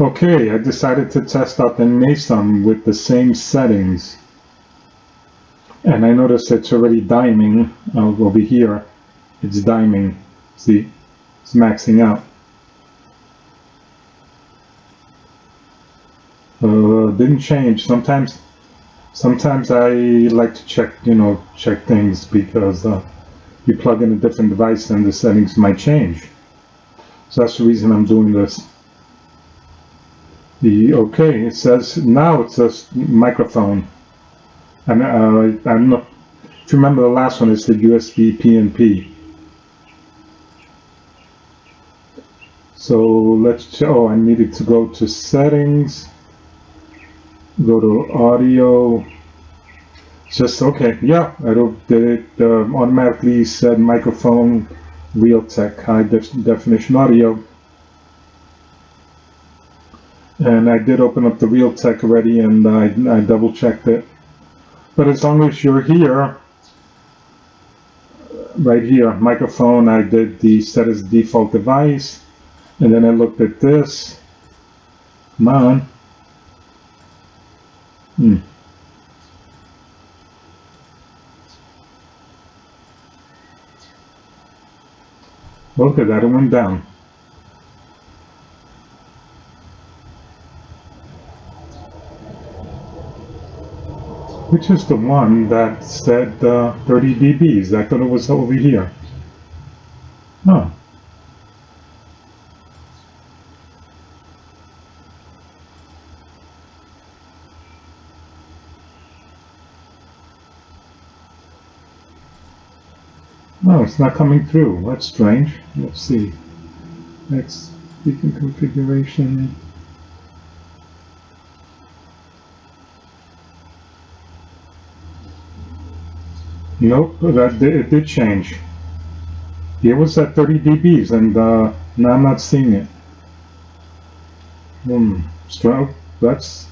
Okay, I decided to test out the Nasum with the same settings. And I notice it's already diming over here. It's diming. See, it's maxing out. Didn't change. Sometimes I like to check things because you plug in a different device and the settings might change. So that's the reason I'm doing this. Okay, it says microphone. And I'm not. If you remember, the last one is the USB PNP. So let's. Oh, I needed to go to settings. Go to audio. Just okay. Yeah, it automatically said microphone, REALTEK high definition audio. And I did open up the REALTEK already, and I double checked it. But as long as you're here, right here, microphone, I did the set as default device, and then I looked at this. Come on. Look at that, it went down. Which is the one that said 30 dBs? I thought it was over here. Huh. No, it's not coming through. That's strange. Let's see. Next, speaking configuration. Nope, it did change. It was at 30 dBs, and now I'm not seeing it. That's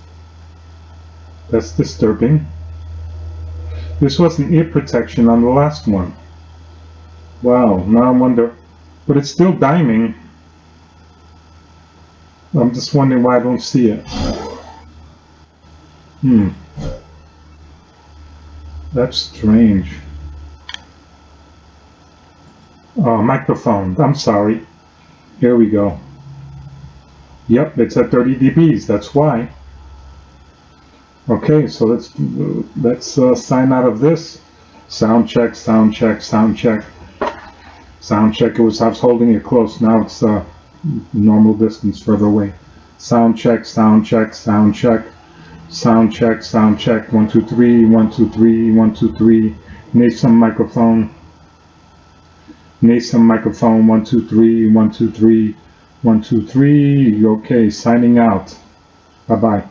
disturbing. This wasn't ear protection on the last one. Wow, now I wonder, but it's still diming. I'm just wondering why I don't see it. That's strange. Oh, microphone. I'm sorry. Here we go. Yep, it's at 30 dBs. That's why. Okay, so let's sign out of this. Sound check, sound check, sound check. Sound check. I was holding it close. Now it's normal distance further away. Sound check, sound check, sound check. Sound check, sound check. 1, 2, 3, 1, 2, 3, 1, 2, 3. Nasum microphone. Nasum microphone. 1, 2, 3, 1, 2, 3, 1, 2, 3. Okay, signing out. Bye bye.